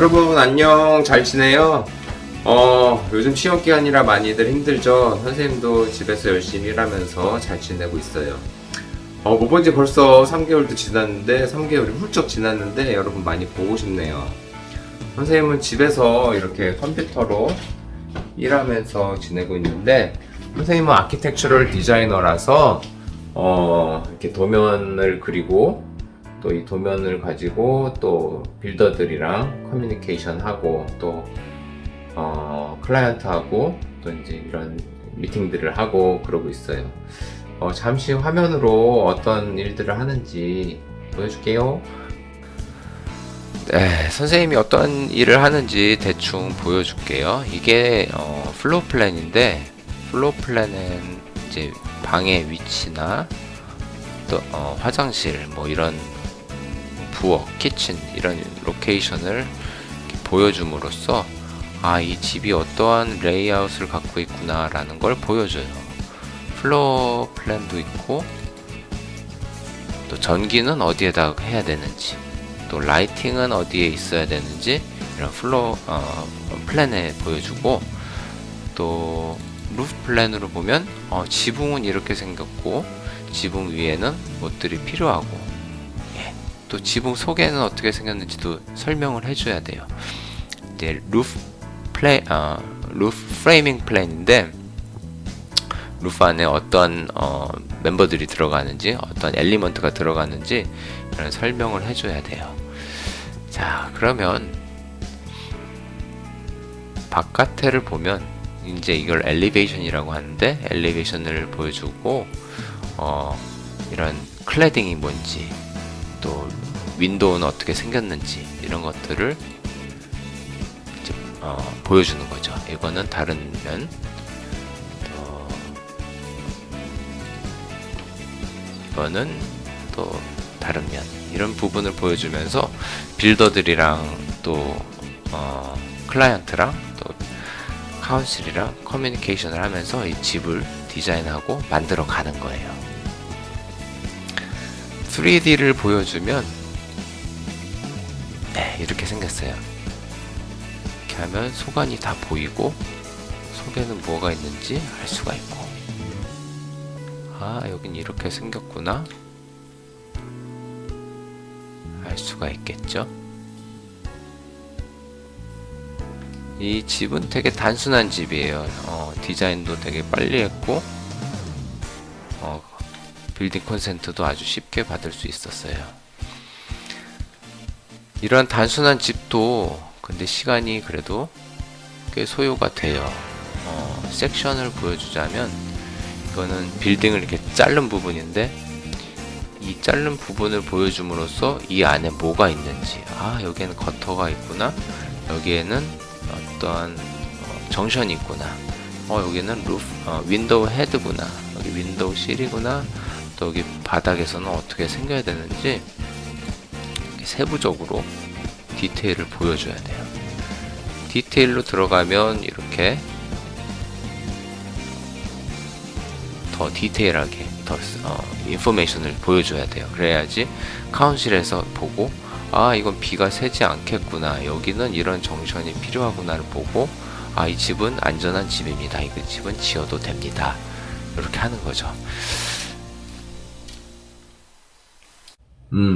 여러분 안녕, 잘 지내요? 요즘 취업기간이라 많이들 힘들죠? 선생님도 집에서 열심히 일하면서 잘 지내고 있어요. 못 본 지 벌써 3개월도 지났는데 3개월이 훌쩍 지났는데 여러분 많이 보고 싶네요. 선생님은 집에서 이렇게 컴퓨터로 일하면서 지내고 있는데, 선생님은 아키텍처럴 디자이너라서 이렇게 도면을 그리고 또 이 도면을 가지고 또 빌더들이랑 커뮤니케이션 하고 또 클라이언트하고 또 이제 이런 미팅들을 하고 그러고 있어요. 잠시 화면으로 어떤 일들을 하는지 보여줄게요. 네, 선생님이 어떤 일을 하는지 대충 보여줄게요. 이게 플로우 플랜인데, 플로우 플랜은 이제 방의 위치나 또 화장실 뭐 이런 부엌, 키친 이런 로케이션을 보여줌으로써 이 집이 어떠한 레이아웃을 갖고 있구나 라는 걸 보여줘요. 플로어 플랜도 있고, 또 전기는 어디에다 해야 되는지, 또 라이팅은 어디에 있어야 되는지 이런 플로어 플랜에 보여주고, 또 루프 플랜으로 보면 지붕은 이렇게 생겼고 지붕 위에는 무엇들이 필요하고, 또 지붕 속에는 어떻게 생겼는지도 설명을 해줘야 돼요. 이제 루프 프레이밍 플랜인데, 루프 안에 어떤 멤버들이 들어가는지, 어떤 엘리먼트가 들어가는지 이런 설명을 해줘야 돼요. 자, 그러면 바깥에를 보면 이제 이걸 엘리베이션이라고 하는데, 엘리베이션을 보여주고 이런 클래딩이 뭔지, 또 윈도우는 어떻게 생겼는지 이런 것들을 이제, 보여주는 거죠. 이거는 다른 면, 이거는 또 다른 면, 이런 부분을 보여주면서 빌더들이랑 또 클라이언트랑 또 카운슬이랑 커뮤니케이션을 하면서 이 집을 디자인하고 만들어 가는 거예요. 3D를 보여주면 이렇게 생겼어요. 이렇게 하면 소관이 다 보이고 속에는 뭐가 있는지 알 수가 있고, 여긴 이렇게 생겼구나 알 수가 있겠죠. 이 집은 되게 단순한 집이에요. 디자인도 되게 빨리 했고 빌딩 콘센트도 아주 쉽게 받을 수 있었어요. 이런 단순한 집도 근데 시간이 그래도 꽤 소요가 돼요. 섹션을 보여주자면, 이거는 빌딩을 이렇게 자른 부분인데, 이 자른 부분을 보여줌으로써 이 안에 뭐가 있는지, 여기에는 커터가 있구나, 여기에는 어떠한 정션이 있구나, 여기는 윈도우 헤드구나, 여기 윈도우 실이구나, 또 여기 바닥에서는 어떻게 생겨야 되는지 세부적으로 디테일을 보여줘야 돼요. 디테일로 들어가면 이렇게 더 디테일하게 더 인포메이션을 보여줘야 돼요. 그래야지 카운실에서 보고 이건 비가 새지 않겠구나, 여기는 이런 정션이 필요하구나를 보고 이 집은 안전한 집입니다, 이 집은 지어도 됩니다, 이렇게 하는 거죠.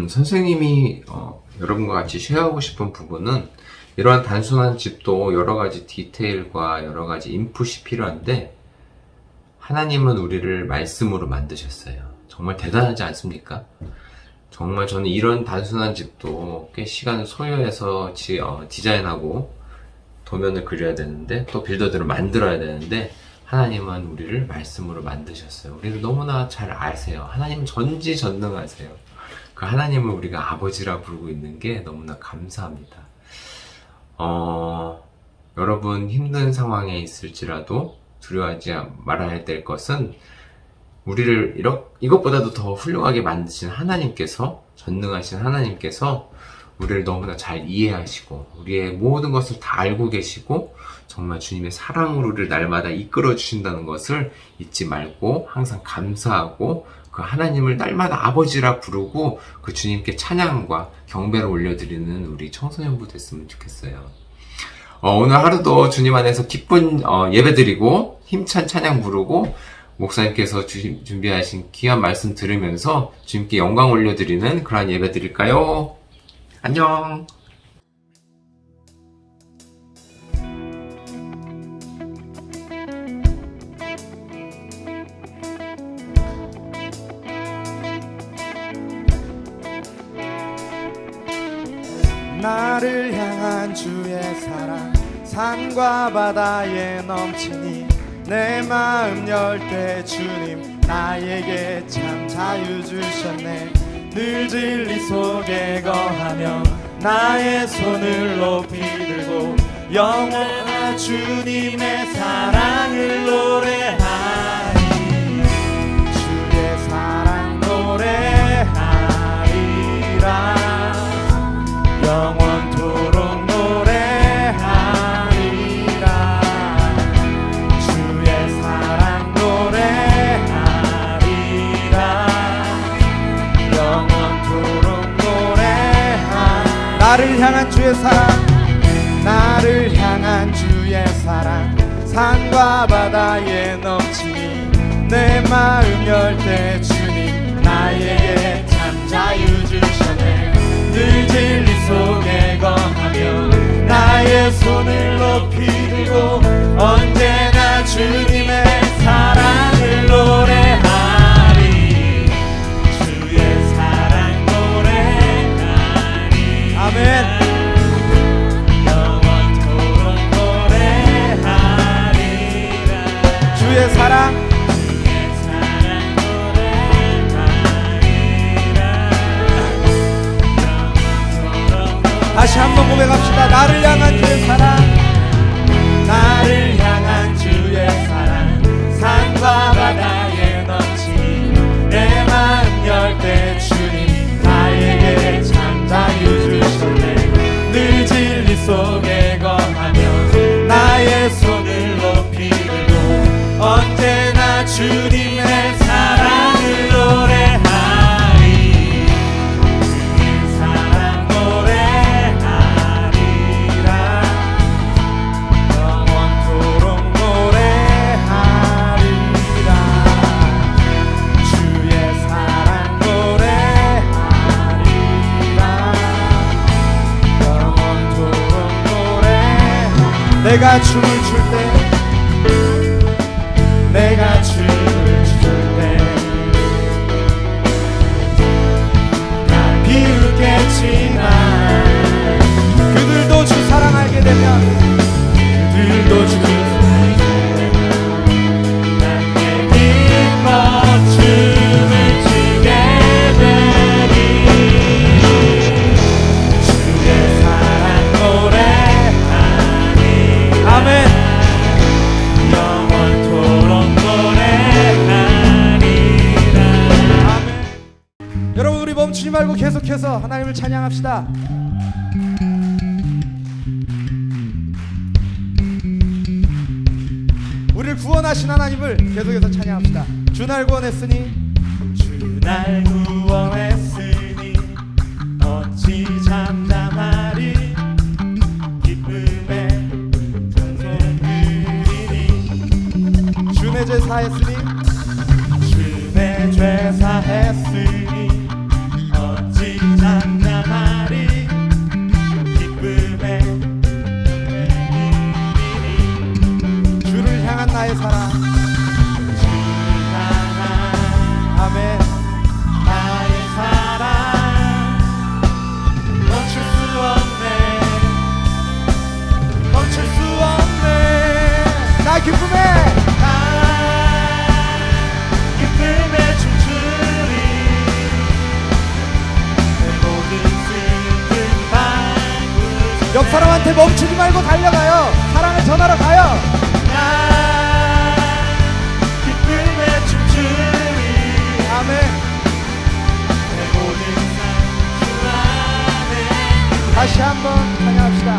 선생님이 여러분과 같이 쉐어하고 싶은 부분은, 이러한 단순한 집도 여러가지 디테일과 여러가지 인풋이 필요한데, 하나님은 우리를 말씀으로 만드셨어요. 정말 대단하지 않습니까? 정말 저는 이런 단순한 집도 꽤 시간을 소요해서 디자인하고 도면을 그려야 되는데, 또 빌더들을 만들어야 되는데, 하나님은 우리를 말씀으로 만드셨어요. 우리를 너무나 잘 아세요. 하나님은 전지전능하세요. 그 하나님을 우리가 아버지라 부르고 있는 게 너무나 감사합니다. 여러분 힘든 상황에 있을지라도 두려워하지 말아야 될 것은, 우리를 이것보다도 더 훌륭하게 만드신 하나님께서, 전능하신 하나님께서 우리를 너무나 잘 이해하시고 우리의 모든 것을 다 알고 계시고, 정말 주님의 사랑으로 우리를 날마다 이끌어 주신다는 것을 잊지 말고 항상 감사하고 그 하나님을 날마다 아버지라 부르고 그 주님께 찬양과 경배를 올려드리는 우리 청소년부 됐으면 좋겠어요. 오늘 하루도 주님 안에서 기쁜 예배드리고 힘찬 찬양 부르고 목사님께서 준비하신 귀한 말씀 들으면서 주님께 영광 올려드리는 그러한 예배 드릴까요? 안녕. 나를 향한 주의 사랑 산과 바다에 넘치니 내 마음 열 때 주님 나에게 참 자유 주셨네. 늘 진리 속에 거하며 나의 손을 높이 들고 영원한 주님의 사랑을 노래하리. 주의 사랑 노래하리라. 영원토록 노래하리라. 주의 사랑 노래하리라. 영원토록 노래하리라. 나를 향한 주의 사랑, 나를 향한 주의 사랑 산과 바다에 넘치니 내 마음 열 때 주님 나에게 참 자유 주셨네. 늘 진리 속에 거하며 나의 손을 높이 들고 언제나 주님의 사랑을 노래하리. 주의 사랑 노래하리. 아멘. 영원토록 노래하리라. 주의 사랑 다시 한번 고백합시다. 나를 향한 주의 사랑, 나를 향한 주의 사랑 산과 바다에 넘치니 내 마음 열 때 주님 나에게 참 자유 주셨네. 늘 진리 속에 거하며 나의 손을 높이 들고 언제나 주님의 사랑을 노래하리. 내가 춤을 출 때, 내가 춤을 출 때 날 비웃겠지만 그들도 주 사랑 알게 되면 그들도 주 함께 기뻐 춤을 추게 되니 주의 사랑 노래하니. 아멘. 영원토록 노래하리라. 아멘. 여러분 우리 멈추지 말고 계속해서 하나님을 찬양합시다. 우리를 구원하신 하나님을 계속해서 찬양합시다. 주 날 구원했으니, 주 날 구원했으니 어찌 잠잠하리. 기쁨에 주의 죄 사했으니, 주의 죄 사했으니 어찌 잠잠하리. 기쁨에 주를 향한 나의 사랑, 주를 향한 아멘 나의 사랑 멈출 수 없네. 멈출 수 없네. 나 기쁨에 옆 사람한테 멈추지 말고 달려가요. 사랑을 전하러 가요. 기쁨에 춤추리. 아멘. 내 모든 삶 주 안에. 다시 한번 찬양합시다.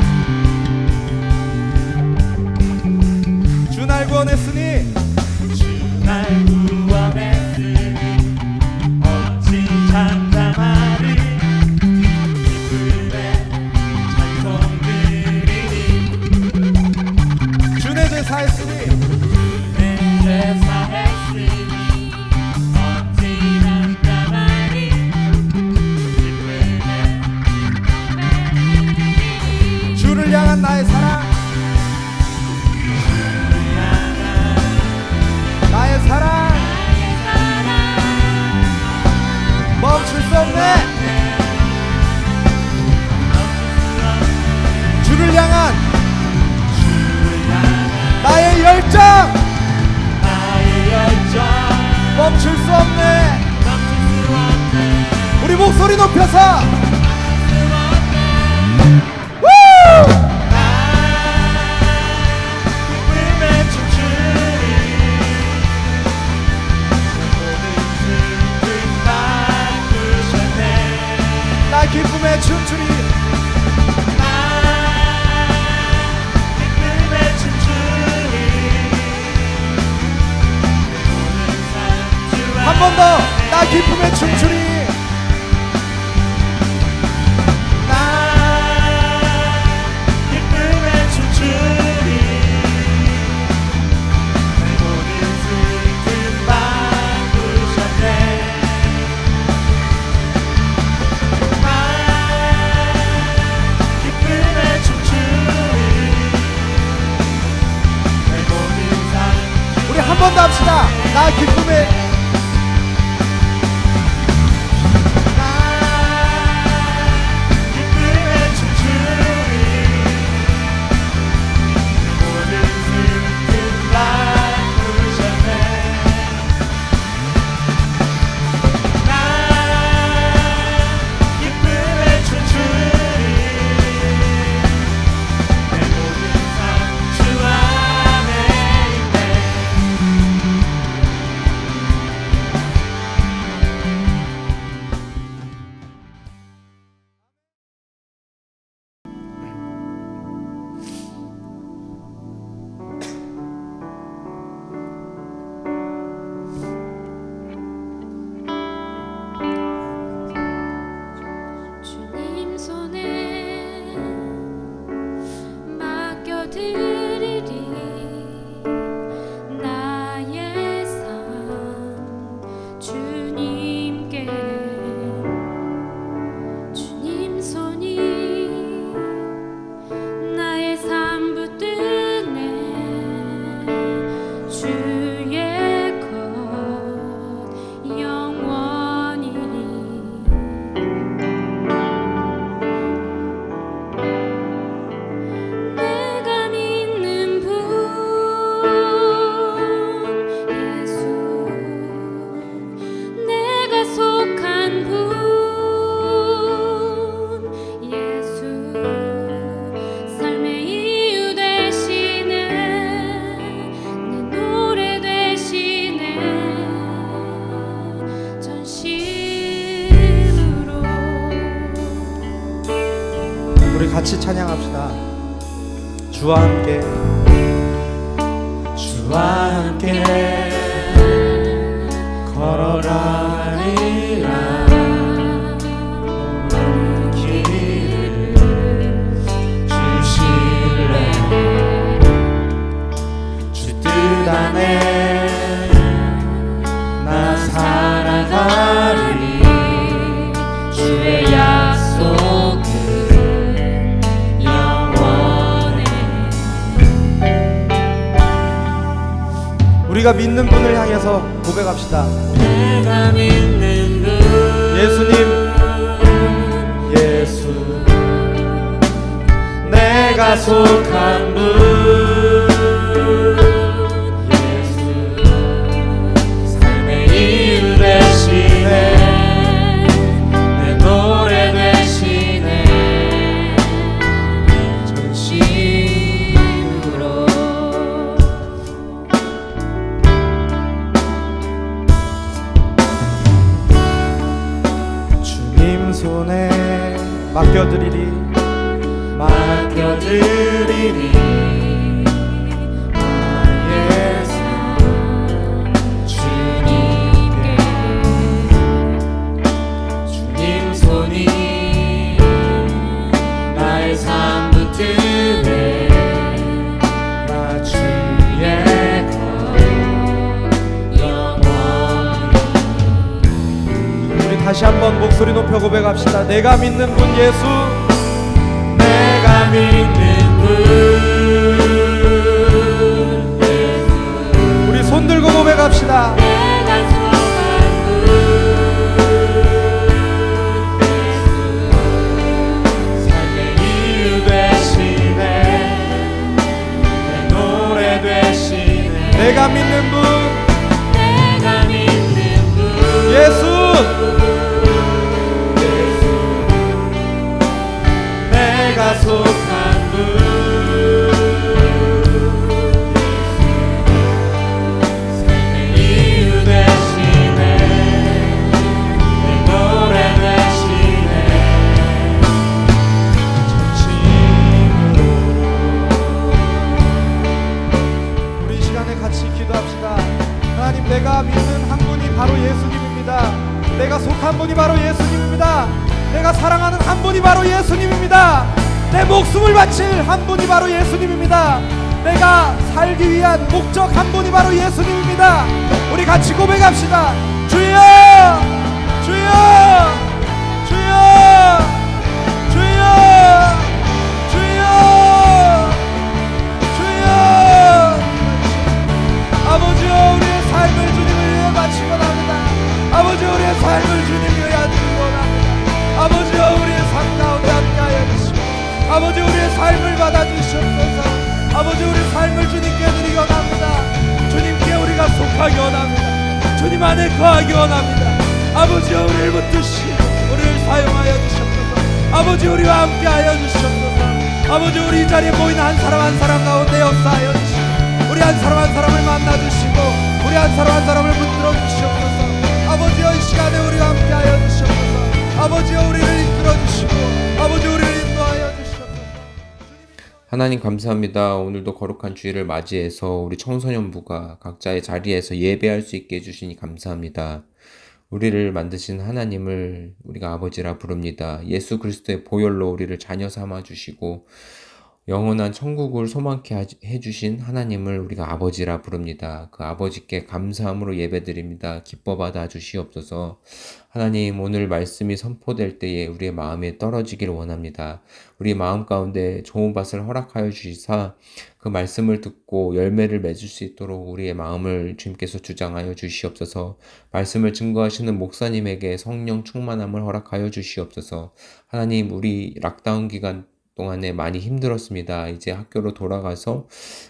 주 날 구원했으니, 주 날 구원했으니 멈출 수 없네. 우리 목소리 높여서 나 기쁨에 춤추리. 한 번 더. 나 기쁨에 춤추리. 우리 한 번 더 합시다. 나 기쁨에 주님 손에 맡겨드리리 나의 삶 주님께. 주님 손이 나의 삶 붙드네 주의 것 영원히. 내가 믿는 분 예수, 내가 속한 분 예수, 삶의 이유 되시네 내 노래 되시네 전심으로. 우리 같이 찬양합시다. 주와 함께 주와 함께 걸어가리라. 길을 주실래. 주 뜻 안에 나 살아가리. 주의 약속은 영원해. 우리가 믿는 분을 향해서 고백합시다. 내가 믿는 분 예수님, 예수, 내가 속한 분 예수, 삶의 이유 되시네 내 노래 되시네 전심으로. 주님 손에 맡겨드리리 맡겨드리리 나의 삶 주님께. 주님 손이 나의 삶 붙드네 나 주의 것 영원히. 우리 다시 한번 목소리 높여 고백합시다. 내가 믿는 분 예수, 내가 믿는 분 예수. 우리 손 들고 고백합시다. 내가 속한 분 예수, 삶의 이유 되시네 내 노래 되시네. 내가 믿는 분, 내가 믿는 내가 믿는 한 분이 바로 예수님입니다. 내가 속한 분이 바로 예수님입니다. 내가 사랑하는 한 분이 바로 예수님입니다. 내 목숨을 바칠 한 분이 바로 예수님입니다. 내가 살기 위한 목적 한 분이 바로 예수님입니다. 우리 같이 고백합시다. 주여, 주여, 주여, 주여, 주여, 주여. 아버지여, 우리의 삶을 주님을 위해 바치고 합니다. 아버지여, 우리의 삶을 주님 위해 드리고 합니다. 아버지여, 우리의 삶 가운데 함께하여 주시고, 아버지 우리의 삶을 받아주시옵소서. 아버지 우리 삶을 주님께 드리기 원합니다. 주님께 우리가 속하기 원합니다. 주님 안에 거하기 원합니다. 아버지여, 우리를 붙드시고 우리를 사용하여 주시옵소서. 아버지 우리와 함께하여 주시옵소서. 아버지 우리 이 자리에 모인 한 사람 한 사람 가운데 역사하여 주시고, 우리 한 사람 한 사람을 만나주시고, 우리 한 사람 한 사람을 붙들어 주시옵소서. 아버지여, 이 시간에 우리와 함께하여 주시옵소서. 아버지여, 우리를 이끌어 주시고, 아버지 우리를 인도하여 주시옵소서. 하나님 감사합니다. 오늘도 거룩한 주일을 맞이해서 우리 청소년부가 각자의 자리에서 예배할 수 있게 해주시니 감사합니다. 우리를 만드신 하나님을 우리가 아버지라 부릅니다. 예수 그리스도의 보혈로 우리를 자녀 삼아 주시고 영원한 천국을 소망케 해주신 하나님을 우리가 아버지라 부릅니다. 그 아버지께 감사함으로 예배드립니다. 기뻐 받아 주시옵소서. 하나님, 오늘 말씀이 선포될 때에 우리의 마음에 떨어지기를 원합니다. 우리 마음 가운데 좋은 밭을 허락하여 주시사 그 말씀을 듣고 열매를 맺을 수 있도록 우리의 마음을 주님께서 주장하여 주시옵소서. 말씀을 증거하시는 목사님에게 성령 충만함을 허락하여 주시옵소서. 하나님, 우리 락다운 기간 동안에 많이 힘들었습니다. 이제 학교로 돌아가서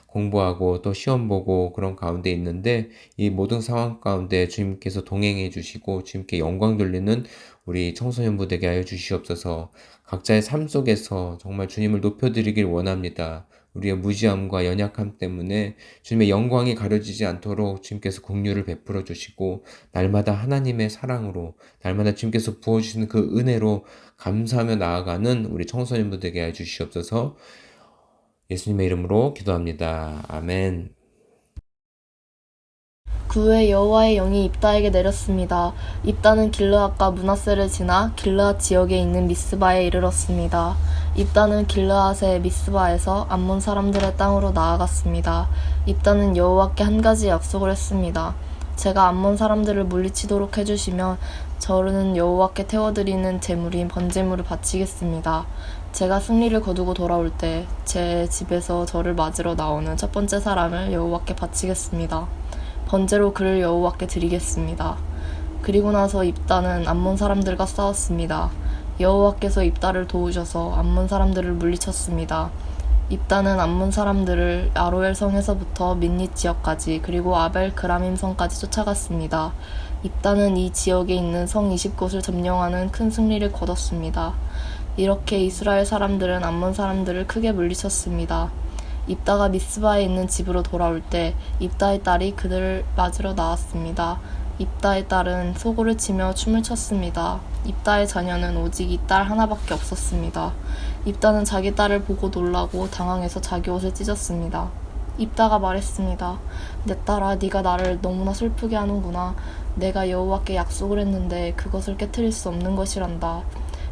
공부하고 또 시험 보고 그런 가운데 있는데, 이 모든 상황 가운데 주님께서 동행해 주시고 주님께 영광 돌리는 우리 청소년부 되게 하여 주시옵소서. 각자의 삶 속에서 정말 주님을 높여드리길 원합니다. 우리의 무지함과 연약함 때문에 주님의 영광이 가려지지 않도록 주님께서 긍휼을 베풀어 주시고, 날마다 하나님의 사랑으로, 날마다 주님께서 부어주시는 그 은혜로 감사하며 나아가는 우리 청소년부 되게 해 주시옵소서. 예수님의 이름으로 기도합니다. 아멘. 그 후에 여호와의 영이 입다에게 내렸습니다. 입다는 길르앗과 므낫세를 지나 길르앗 지역에 있는 미스바에 이르렀습니다. 입다는 길르앗의 미스바에서 암몬 사람들의 땅으로 나아갔습니다. 입다는 여호와께 한 가지 약속을 했습니다. 제가 암몬 사람들을 물리치도록 해주시면 저는 여호와께 태워드리는 제물인 번제물을 바치겠습니다. 제가 승리를 거두고 돌아올 때 제 집에서 저를 맞으러 나오는 첫 번째 사람을 여호와께 바치겠습니다. 번제로 그를 여호와께 드리겠습니다. 그리고 나서 입다는 암몬 사람들과 싸웠습니다. 여호와께서 입다를 도우셔서 암몬 사람들을 물리쳤습니다. 입다는 암몬 사람들을 아로엘 성에서부터 민닛 지역까지 그리고 아벨 그라밈 성까지 쫓아갔습니다. 입다는 이 지역에 있는 성 20곳을 점령하는 큰 승리를 거뒀습니다. 이렇게 이스라엘 사람들은 암몬 사람들을 크게 물리쳤습니다. 입다가 미스바에 있는 집으로 돌아올 때 입다의 딸이 그들을 맞으러 나왔습니다. 입다의 딸은 소고를 치며 춤을 췄습니다. 입다의 자녀는 오직 이 딸 하나밖에 없었습니다. 입다는 자기 딸을 보고 놀라고 당황해서 자기 옷을 찢었습니다. 입다가 말했습니다. 내 딸아, 네가 나를 너무나 슬프게 하는구나. 내가 여호와께 약속을 했는데 그것을 깨트릴 수 없는 것이란다.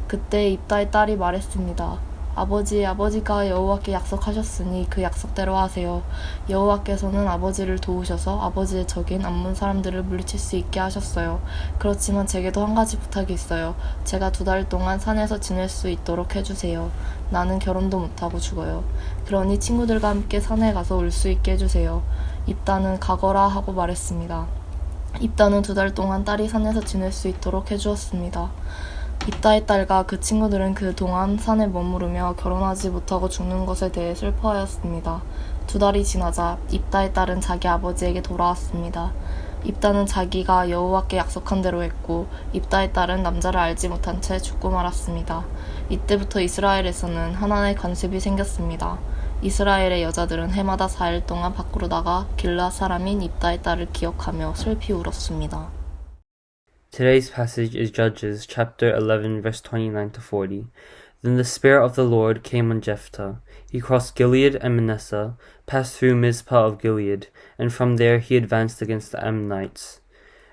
그때 입다의 딸이 말했습니다. 아버지가 여호와께 약속하셨으니 그 약속대로 하세요. 여호와께서는 아버지를 도우셔서 아버지의 적인 암몬 사람들을 물리칠 수 있게 하셨어요. 그렇지만 제게도 한 가지 부탁이 있어요. 제가 2달 동안 산에서 지낼 수 있도록 해주세요. 나는 결혼도 못하고 죽어요. 그러니 친구들과 함께 산에 가서 올 수 있게 해주세요. 입다는 가거라 하고 말했습니다. 입다는 2달 동안 딸이 산에서 지낼 수 있도록 해주었습니다. 입다의 딸과 그 친구들은 그 동안 산에 머무르며 결혼하지 못하고 죽는 것에 대해 슬퍼하였습니다. 2달이 지나자 입다의 딸은 자기 아버지에게 돌아왔습니다. 입다는 자기가 여호와께 약속한 대로 했고, 입다의 딸은 남자를 알지 못한 채 죽고 말았습니다. 이때부터 이스라엘에서는 하나의 관습이 생겼습니다. 이스라엘의 여자들은 해마다 4일 동안 밖으로 나가 길르앗 사람인 입다의 딸을 기억하며 슬피 울었습니다. Today's passage is Judges chapter 11 verse 29 to 40. Then the Spirit of the Lord came on Jephthah. He crossed Gilead and Manasseh, passed through Mizpah of Gilead, and from there he advanced against the Ammonites.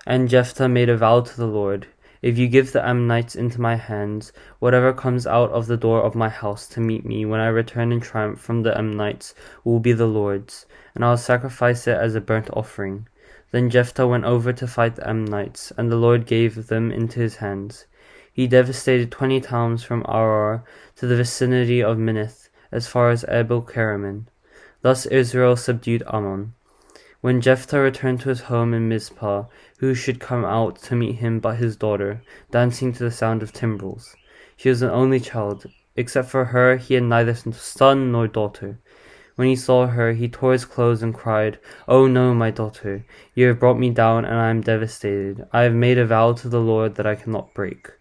And Jephthah made a vow to the Lord, "If you give the Ammonites into my hands, whatever comes out of the door of my house to meet me when I return in triumph from the Ammonites will be the Lord's, and I will sacrifice it as a burnt offering." Then Jephthah went over to fight the Ammonites, and the Lord gave them into his hands. He devastated 20 towns from Aroer to the vicinity of Minnith, as far as Abel-Keramim. Thus Israel subdued Ammon. When Jephthah returned to his home in Mizpah, who should come out to meet him but his daughter, dancing to the sound of timbrels? She was an only child. Except for her, he had neither son nor daughter. When he saw her, he tore his clothes and cried, "Oh no, my daughter! You have brought me down, and I am devastated. I have made a vow to the Lord that I cannot break."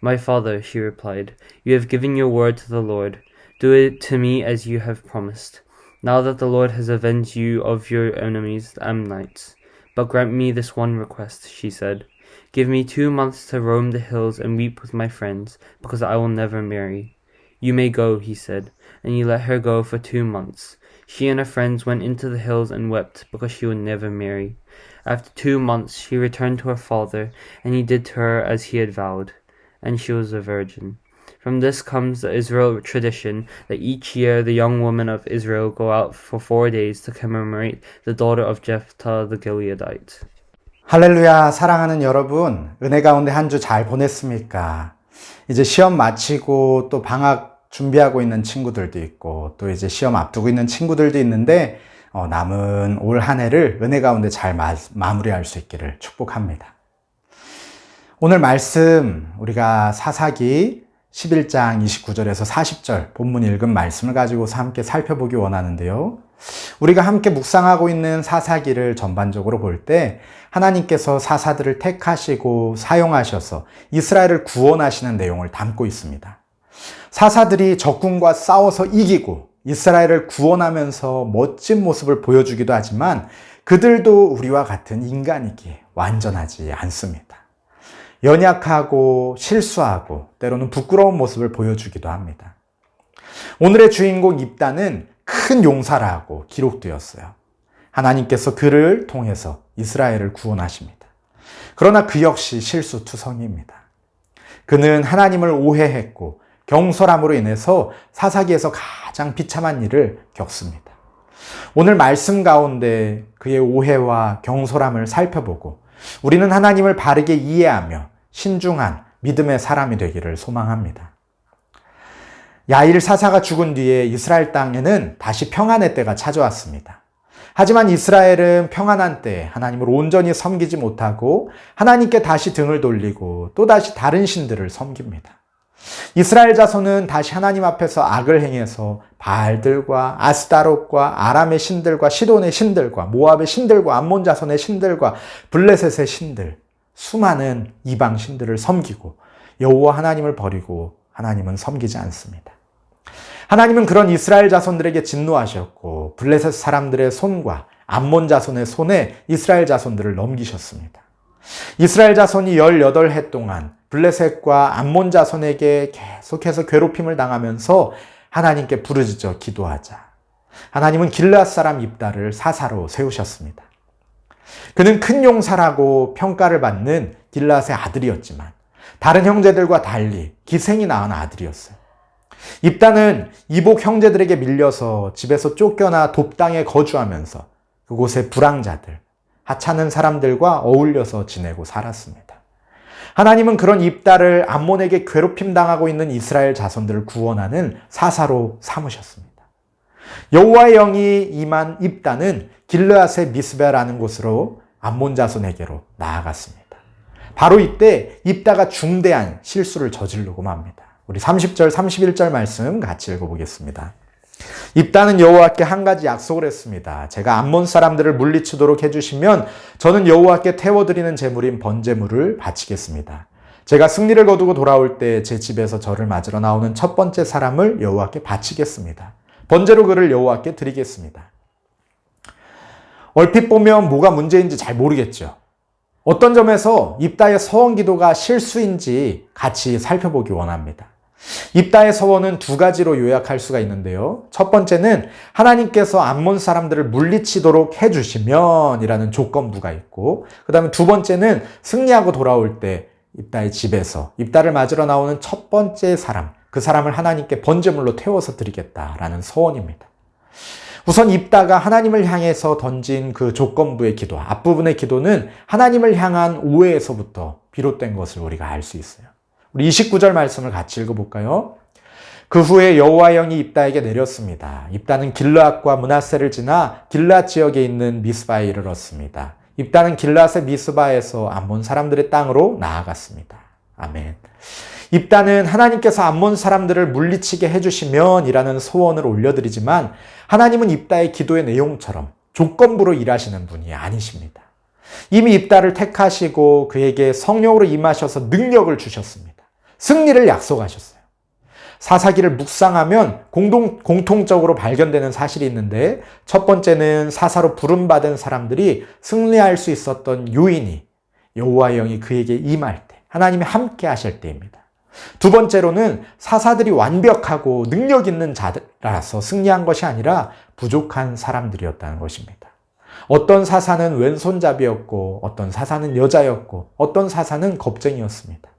"My father," she replied, "you have given your word to the Lord. Do it to me as you have promised. Now that the Lord has avenged you of your enemies, the Ammonites. But grant me this one request," she said. "Give me 2 months to roam the hills and weep with my friends, because I will never marry." "You may go," he said, and he let her go for 2 months. She and her friends went into the hills and wept because she would never marry. After 2 months she returned to her father, and he did to her as he had vowed, and she was a virgin. From this comes the Israel tradition that each year the young women of Israel go out for 4 days to commemorate the daughter of Jephthah the Gileadite. 할렐루야, 사랑하는 여러분, 은혜 가운데 한 주 잘 보냈습니까? 이제 시험 마치고 또 방학 준비하고 있는 친구들도 있고 또 이제 시험 앞두고 있는 친구들도 있는데 남은 올 한 해를 은혜 가운데 잘 마무리할 수 있기를 축복합니다. 오늘 말씀 우리가 사사기 11장 29절에서 40절 본문 읽은 말씀을 가지고서 함께 살펴보기 원하는데요. 우리가 함께 묵상하고 있는 사사기를 전반적으로 볼 때 하나님께서 사사들을 택하시고 사용하셔서 이스라엘을 구원하시는 내용을 담고 있습니다. 사사들이 적군과 싸워서 이기고 이스라엘을 구원하면서 멋진 모습을 보여주기도 하지만 그들도 우리와 같은 인간이기에 완전하지 않습니다. 연약하고 실수하고 때로는 부끄러운 모습을 보여주기도 합니다. 오늘의 주인공 입단은 큰 용사라고 기록되었어요. 하나님께서 그를 통해서 이스라엘을 구원하십니다. 그러나 그 역시 실수투성이입니다. 그는 하나님을 오해했고 경솔함으로 인해서 사사기에서 가장 비참한 일을 겪습니다. 오늘 말씀 가운데 그의 오해와 경솔함을 살펴보고 우리는 하나님을 바르게 이해하며 신중한 믿음의 사람이 되기를 소망합니다. 야일 사사가 죽은 뒤에 이스라엘 땅에는 다시 평안의 때가 찾아왔습니다. 하지만 이스라엘은 평안한 때에 하나님을 온전히 섬기지 못하고 하나님께 다시 등을 돌리고 또다시 다른 신들을 섬깁니다. 이스라엘 자손은 다시 하나님 앞에서 악을 행해서 바알들과 아스타롯과 아람의 신들과 시돈의 신들과 모압의 신들과 암몬 자손의 신들과 블레셋의 신들, 수많은 이방 신들을 섬기고 여호와 하나님을 버리고 하나님은 섬기지 않습니다. 하나님은 그런 이스라엘 자손들에게 진노하셨고 블레셋 사람들의 손과 암몬 자손의 손에 이스라엘 자손들을 넘기셨습니다. 이스라엘 자손이 18해 동안 블레셋과 암몬 자손에게 계속해서 괴롭힘을 당하면서 하나님께 부르짖어 기도하자 하나님은 길르앗 사람 입다를 사사로 세우셨습니다. 그는 큰 용사라고 평가를 받는 길르앗의 아들이었지만 다른 형제들과 달리 기생이 낳은 아들이었어요. 입다는 이복 형제들에게 밀려서 집에서 쫓겨나 돕당에 거주하면서 그곳의 불황자들, 하찮은 사람들과 어울려서 지내고 살았습니다. 하나님은 그런 입다를 암몬에게 괴롭힘 당하고 있는 이스라엘 자손들을 구원하는 사사로 삼으셨습니다. 여호와의 영이 임한 입다는 길르앗의 미스베라는 곳으로 암몬 자손에게로 나아갔습니다. 바로 이때 입다가 중대한 실수를 저지르고 맙니다. 우리 30절, 31절 말씀 같이 읽어보겠습니다. 입다는 여호와께 한 가지 약속을 했습니다. 제가 암몬 사람들을 물리치도록 해주시면 저는 여호와께 태워드리는 제물인 번제물을 바치겠습니다. 제가 승리를 거두고 돌아올 때 제 집에서 저를 맞으러 나오는 첫 번째 사람을 여호와께 바치겠습니다. 번제로 그를 여호와께 드리겠습니다. 얼핏 보면 뭐가 문제인지 잘 모르겠죠. 어떤 점에서 입다의 서원 기도가 실수인지 같이 살펴보기 원합니다. 입다의 서원은 두 가지로 요약할 수가 있는데요. 첫 번째는 하나님께서 암몬 사람들을 물리치도록 해주시면 이라는 조건부가 있고, 그 다음에 두 번째는 승리하고 돌아올 때 입다의 집에서 입다를 맞으러 나오는 첫 번째 사람, 그 사람을 하나님께 번제물로 태워서 드리겠다라는 서원입니다. 우선 입다가 하나님을 향해서 던진 그 조건부의 기도, 앞부분의 기도는 하나님을 향한 오해에서부터 비롯된 것을 우리가 알 수 있어요. 우리 29절 말씀을 같이 읽어볼까요? 그 후에 여호와의 영이 입다에게 내렸습니다. 입다는 길르앗과 므낫세를 지나 길르앗 지역에 있는 미스바에 이르렀습니다. 입다는 길르앗의 미스바에서 암몬 사람들의 땅으로 나아갔습니다. 아멘. 입다는 하나님께서 암몬 사람들을 물리치게 해주시면 이라는 소원을 올려드리지만 하나님은 입다의 기도의 내용처럼 조건부로 일하시는 분이 아니십니다. 이미 입다를 택하시고 그에게 성령으로 임하셔서 능력을 주셨습니다. 승리를 약속하셨어요. 사사기를 묵상하면 공통적으로 발견되는 사실이 있는데, 첫 번째는 사사로 부름받은 사람들이 승리할 수 있었던 요인이 여호와의 영이 그에게 임할 때, 하나님이 함께 하실 때입니다. 두 번째로는 사사들이 완벽하고 능력 있는 자라서 승리한 것이 아니라 부족한 사람들이었다는 것입니다. 어떤 사사는 왼손잡이였고, 어떤 사사는 여자였고, 어떤 사사는 겁쟁이였습니다.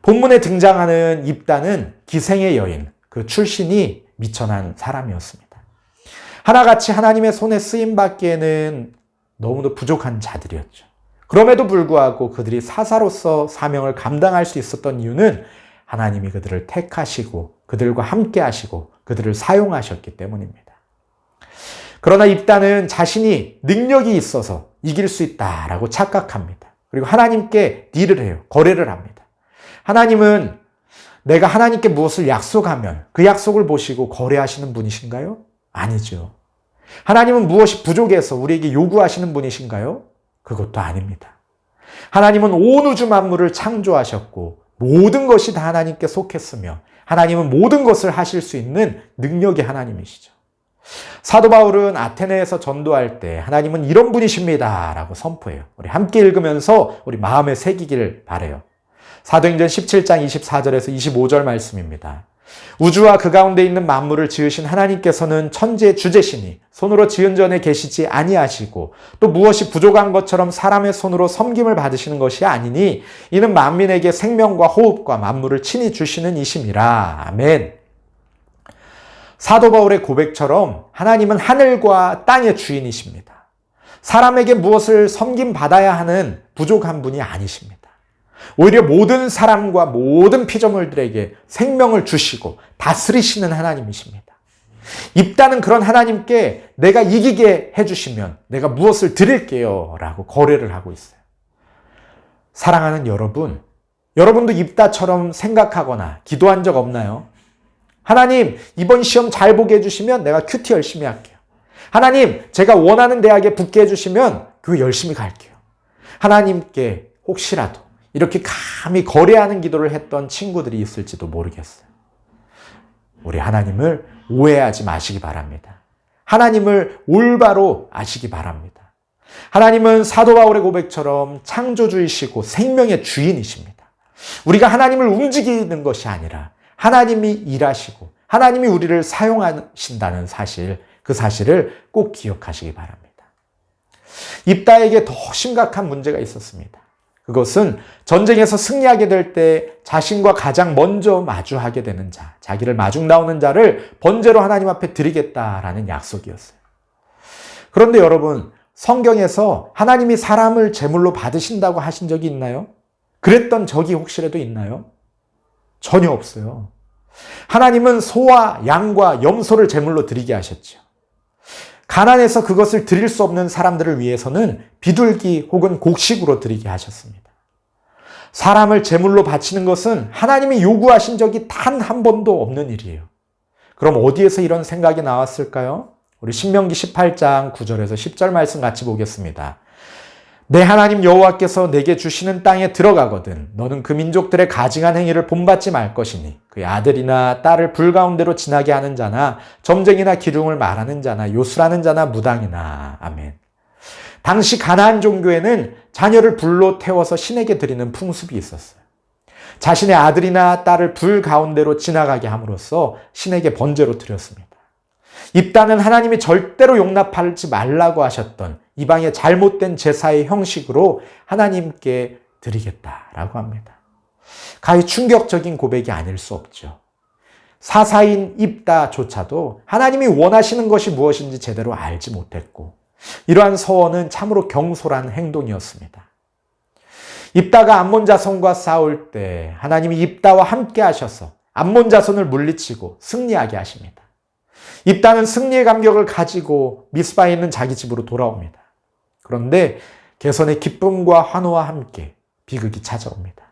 본문에 등장하는 입다는 기생의 여인, 그 출신이 미천한 사람이었습니다. 하나같이 하나님의 손에 쓰임받기에는 너무도 부족한 자들이었죠. 그럼에도 불구하고 그들이 사사로서 사명을 감당할 수 있었던 이유는 하나님이 그들을 택하시고 그들과 함께 하시고 그들을 사용하셨기 때문입니다. 그러나 입다는 자신이 능력이 있어서 이길 수 있다라고 착각합니다. 그리고 하나님께 딜을 해요. 거래를 합니다. 하나님은 내가 하나님께 무엇을 약속하면 그 약속을 보시고 거래하시는 분이신가요? 아니죠. 하나님은 무엇이 부족해서 우리에게 요구하시는 분이신가요? 그것도 아닙니다. 하나님은 온 우주 만물을 창조하셨고 모든 것이 다 하나님께 속했으며 하나님은 모든 것을 하실 수 있는 능력의 하나님이시죠. 사도 바울은 아테네에서 전도할 때 하나님은 이런 분이십니다 라고 선포해요. 우리 함께 읽으면서 우리 마음에 새기길 바라요. 사도행전 17장 24절에서 25절 말씀입니다. 우주와 그 가운데 있는 만물을 지으신 하나님께서는 천지의 주제시니 손으로 지은 전에 계시지 아니하시고 또 무엇이 부족한 것처럼 사람의 손으로 섬김을 받으시는 것이 아니니 이는 만민에게 생명과 호흡과 만물을 친히 주시는 이심이라. 아멘. 사도 바울의 고백처럼 하나님은 하늘과 땅의 주인이십니다. 사람에게 무엇을 섬김받아야 하는 부족한 분이 아니십니다. 오히려 모든 사람과 모든 피조물들에게 생명을 주시고 다스리시는 하나님이십니다. 입다는 그런 하나님께 내가 이기게 해주시면 내가 무엇을 드릴게요 라고 거래를 하고 있어요. 사랑하는 여러분, 여러분도 입다처럼 생각하거나 기도한 적 없나요? 하나님, 이번 시험 잘 보게 해주시면 내가 큐티 열심히 할게요. 하나님, 제가 원하는 대학에 붙게 해주시면 교회 열심히 갈게요. 하나님께 혹시라도 이렇게 감히 거래하는 기도를 했던 친구들이 있을지도 모르겠어요. 우리 하나님을 오해하지 마시기 바랍니다. 하나님을 올바로 아시기 바랍니다. 하나님은 사도 바울의 고백처럼 창조주이시고 생명의 주인이십니다. 우리가 하나님을 움직이는 것이 아니라 하나님이 일하시고 하나님이 우리를 사용하신다는 사실, 그 사실을 꼭 기억하시기 바랍니다. 입다에게 더 심각한 문제가 있었습니다. 그것은 전쟁에서 승리하게 될 때 자신과 가장 먼저 마주하게 되는 자, 자기를 마중 나오는 자를 번제로 하나님 앞에 드리겠다라는 약속이었어요. 그런데 여러분, 성경에서 하나님이 사람을 제물로 받으신다고 하신 적이 있나요? 그랬던 적이 혹시라도 있나요? 전혀 없어요. 하나님은 소와 양과 염소를 제물로 드리게 하셨죠. 가난해서 그것을 드릴 수 없는 사람들을 위해서는 비둘기 혹은 곡식으로 드리게 하셨습니다. 사람을 제물로 바치는 것은 하나님이 요구하신 적이 단 한 번도 없는 일이에요. 그럼 어디에서 이런 생각이 나왔을까요? 우리 신명기 18장 9절에서 10절 말씀 같이 보겠습니다. 내 하나님 여호와께서 내게 주시는 땅에 들어가거든 너는 그 민족들의 가증한 행위를 본받지 말 것이니 그의 아들이나 딸을 불 가운데로 지나게 하는 자나 점쟁이나 기둥을 말하는 자나 요술하는 자나 무당이나. 아멘. 당시 가나안 종교에는 자녀를 불로 태워서 신에게 드리는 풍습이 있었어요. 자신의 아들이나 딸을 불 가운데로 지나가게 함으로써 신에게 번제로 드렸습니다. 입다는 하나님이 절대로 용납하지 말라고 하셨던 이방의 잘못된 제사의 형식으로 하나님께 드리겠다라고 합니다. 가히 충격적인 고백이 아닐 수 없죠. 사사인 입다조차도 하나님이 원하시는 것이 무엇인지 제대로 알지 못했고, 이러한 서원은 참으로 경솔한 행동이었습니다. 입다가 암몬 자손과 싸울 때 하나님이 입다와 함께 하셔서 암몬 자손을 물리치고 승리하게 하십니다. 입다는 승리의 감격을 가지고 미스바에 있는 자기 집으로 돌아옵니다. 그런데 개선의 기쁨과 환호와 함께 비극이 찾아옵니다.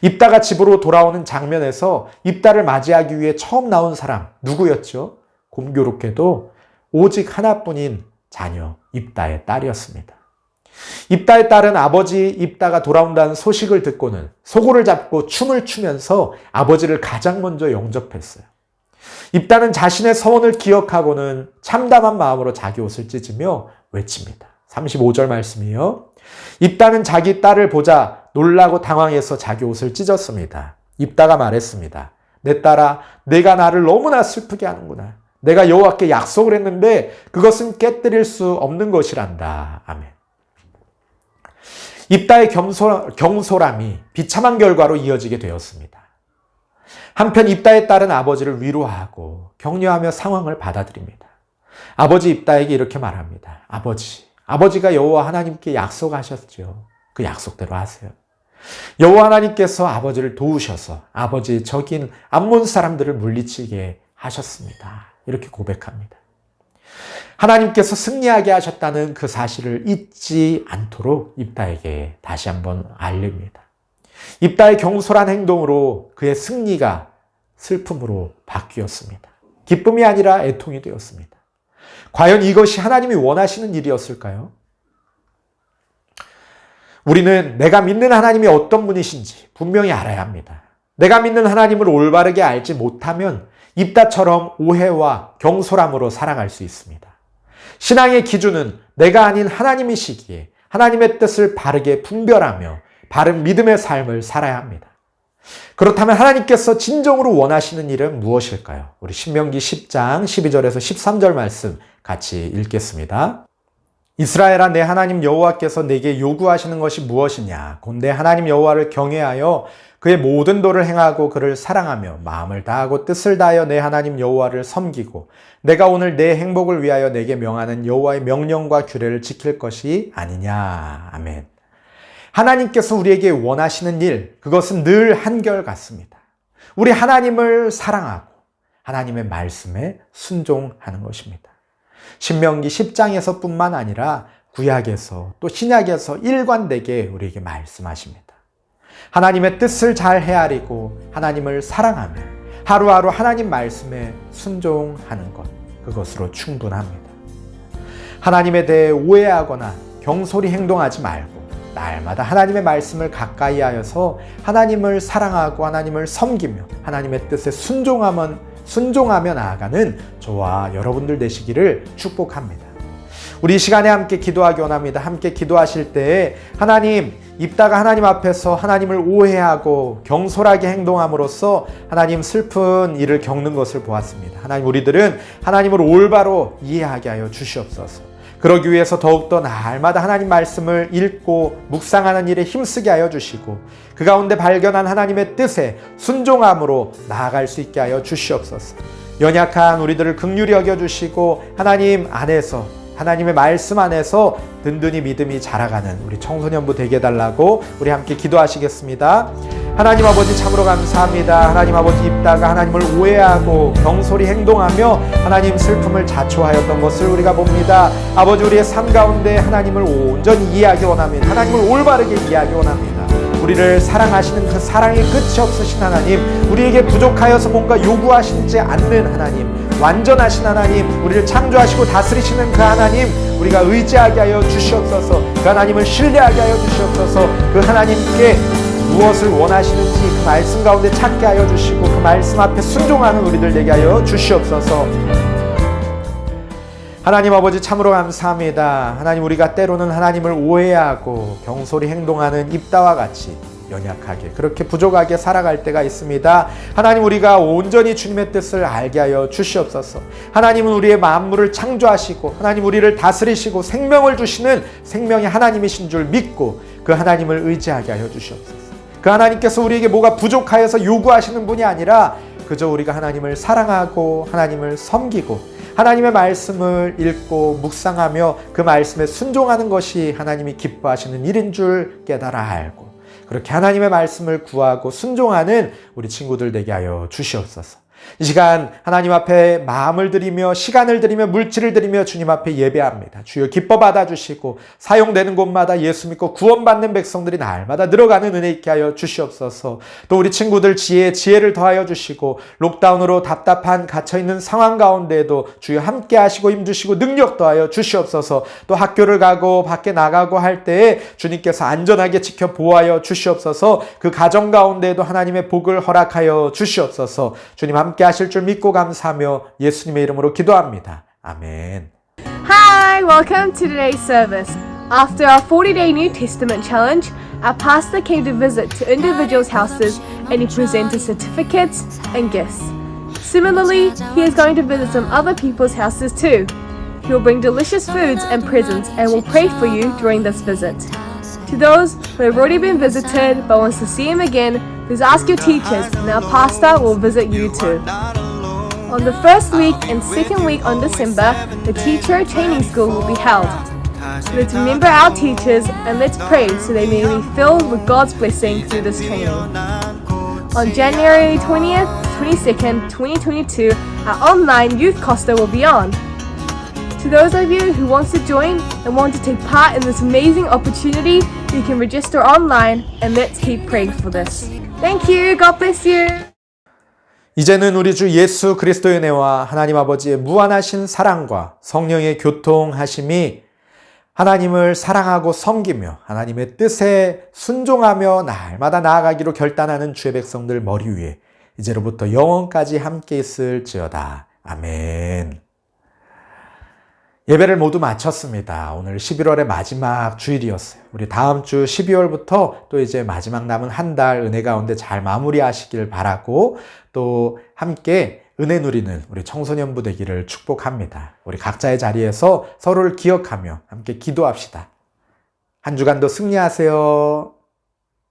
입다가 집으로 돌아오는 장면에서 입다를 맞이하기 위해 처음 나온 사람 누구였죠? 공교롭게도 오직 하나뿐인 자녀 입다의 딸이었습니다. 입다의 딸은 아버지 입다가 돌아온다는 소식을 듣고는 소고를 잡고 춤을 추면서 아버지를 가장 먼저 영접했어요. 입다는 자신의 서원을 기억하고는 참담한 마음으로 자기 옷을 찢으며 외칩니다. 35절 말씀이요. 입다는 자기 딸을 보자 놀라고 당황해서 자기 옷을 찢었습니다. 입다가 말했습니다. 내 딸아, 내가 나를 너무나 슬프게 하는구나. 내가 여호와께 약속을 했는데 그것은 깨뜨릴 수 없는 것이란다. 아멘. 입다의 경솔함이 비참한 결과로 이어지게 되었습니다. 한편 입다의 딸은 아버지를 위로하고 격려하며 상황을 받아들입니다. 아버지 입다에게 이렇게 말합니다. 아버지가 여호와 하나님께 약속하셨죠. 그 약속대로 하세요. 여호와 하나님께서 아버지를 도우셔서 아버지 적인 암몬 사람들을 물리치게 하셨습니다. 이렇게 고백합니다. 하나님께서 승리하게 하셨다는 그 사실을 잊지 않도록 입다에게 다시 한번 알립니다. 입다의 경솔한 행동으로 그의 승리가 슬픔으로 바뀌었습니다. 기쁨이 아니라 애통이 되었습니다. 과연 이것이 하나님이 원하시는 일이었을까요? 우리는 내가 믿는 하나님이 어떤 분이신지 분명히 알아야 합니다. 내가 믿는 하나님을 올바르게 알지 못하면 입다처럼 오해와 경솔함으로 살아갈 수 있습니다. 신앙의 기준은 내가 아닌 하나님이시기에 하나님의 뜻을 바르게 분별하며 바른 믿음의 삶을 살아야 합니다. 그렇다면 하나님께서 진정으로 원하시는 일은 무엇일까요? 우리 신명기 10장 12절에서 13절 말씀 같이 읽겠습니다. 이스라엘아, 내 하나님 여호와께서 내게 요구하시는 것이 무엇이냐? 곧 내 하나님 여호와를 경외하여 그의 모든 도를 행하고 그를 사랑하며 마음을 다하고 뜻을 다하여 내 하나님 여호와를 섬기고 내가 오늘 내 행복을 위하여 내게 명하는 여호와의 명령과 규례를 지킬 것이 아니냐. 아멘. 하나님께서 우리에게 원하시는 일, 그것은 늘 한결같습니다. 우리 하나님을 사랑하고 하나님의 말씀에 순종하는 것입니다. 신명기 10장에서 뿐만 아니라 구약에서 또 신약에서 일관되게 우리에게 말씀하십니다. 하나님의 뜻을 잘 헤아리고 하나님을 사랑하며 하루하루 하나님 말씀에 순종하는 것, 그것으로 충분합니다. 하나님에 대해 오해하거나 경솔히 행동하지 말고 날마다 하나님의 말씀을 가까이 하여서 하나님을 사랑하고 하나님을 섬기며 하나님의 뜻에 순종하며 나아가는 저와 여러분들 되시기를 축복합니다. 우리 이 시간에 함께 기도하기 원합니다. 함께 기도하실 때에 입다가 하나님 앞에서 하나님을 오해하고 경솔하게 행동함으로써 하나님 슬픈 일을 겪는 것을 보았습니다. 하나님, 우리들은 하나님을 올바로 이해하게 하여 주시옵소서. 그러기 위해서 더욱더 날마다 하나님 말씀을 읽고 묵상하는 일에 힘쓰게 하여 주시고 그 가운데 발견한 하나님의 뜻에 순종함으로 나아갈 수 있게 하여 주시옵소서. 연약한 우리들을 긍휼히 여겨주시고 하나님 안에서, 하나님의 말씀 안에서 든든히 믿음이 자라가는 우리 청소년부 되게 해달라고 우리 함께 기도하시겠습니다. 하나님 아버지, 참으로 감사합니다. 하나님 아버지, 입다가 하나님을 오해하고 경솔히 행동하며 하나님 슬픔을 자초하였던 것을 우리가 봅니다. 아버지, 우리의 삶 가운데 하나님을 온전히 이해하기 원합니다. 하나님을 올바르게 이해하기 원합니다. 우리를 사랑하시는 그 사랑이 끝이 없으신 하나님, 우리에게 부족하여서 뭔가 요구하시지 않는 하나님, 완전하신 하나님, 우리를 창조하시고 다스리시는 그 하나님, 우리가 의지하게 하여 주시옵소서. 그 하나님을 신뢰하게 하여 주시옵소서. 그 하나님께 무엇을 원하시는지 그 말씀 가운데 찾게 하여 주시고 그 말씀 앞에 순종하는 우리들 되게 하여 주시옵소서. 하나님 아버지, 참으로 감사합니다. 하나님, 우리가 때로는 하나님을 오해하고 경솔히 행동하는 입다와 같이 연약하게, 그렇게 부족하게 살아갈 때가 있습니다. 하나님, 우리가 온전히 주님의 뜻을 알게 하여 주시옵소서. 하나님은 우리의 만물을 창조하시고 하나님 우리를 다스리시고 생명을 주시는 생명의 하나님이신 줄 믿고 그 하나님을 의지하게 하여 주시옵소서. 그 하나님께서 우리에게 뭐가 부족하여서 요구하시는 분이 아니라 그저 우리가 하나님을 사랑하고 하나님을 섬기고 하나님의 말씀을 읽고 묵상하며 그 말씀에 순종하는 것이 하나님이 기뻐하시는 일인 줄 깨달아 알고 그렇게 하나님의 말씀을 구하고 순종하는 우리 친구들 되게 하여 주시옵소서. 이 시간 하나님 앞에 마음을 드리며 시간을 드리며 물질을 드리며 주님 앞에 예배합니다. 주여 기뻐 받아주시고 사용되는 곳마다 예수 믿고 구원받는 백성들이 날마다 늘어가는 은혜 있게 하여 주시옵소서. 또 우리 친구들 지혜를 더하여 주시고 록다운으로 답답한 갇혀있는 상황 가운데에도 주여 함께 하시고 힘주시고 능력 더하여 주시옵소서. 또 학교를 가고 밖에 나가고 할 때에 주님께서 안전하게 지켜 보호하여 주시옵소서. 그 가정 가운데에도 하나님의 복을 허락하여 주시옵소서. 주님 함께 하실 줄 믿고 감사하며 예수님의 이름으로 기도합니다. 아멘. Hi, welcome to today's service. After our 40-day New Testament challenge, our pastor came to visit to individuals' houses and he presented certificates and gifts. Similarly, he is going to visit some other people's houses too. He will bring delicious foods and presents and will pray for you during this visit. To those who have already been visited but wants to see him again, please ask your teachers and our pastor will visit you too. On the first week and second week on December, the teacher training school will be held. Let's remember our teachers and let's pray so they may be filled with God's blessing through this training. On January 20th, 22nd, 2022, our online youth costa will be on. To those of you who want to join and want to take part in this amazing opportunity, you can register online and let's keep praying for this. Thank you. God bless you. 이제는 우리 주 예수 그리스도의 은혜와 하나님 아버지의 무한하신 사랑과 성령의 교통하심이 하나님을 사랑하고 섬기며 하나님의 뜻에 순종하며 날마다 나아가기로 결단하는 주의 백성들 머리 위에 이제로부터 영원까지 함께 있을지어다. 아멘. 예배를 모두 마쳤습니다. 오늘 11월의 마지막 주일이었어요. 우리 다음 주 12월부터 또 이제 마지막 남은 한 달 은혜 가운데 잘 마무리하시길 바라고 또 함께 은혜 누리는 우리 청소년부 되기를 축복합니다. 우리 각자의 자리에서 서로를 기억하며 함께 기도합시다. 한 주간도 승리하세요.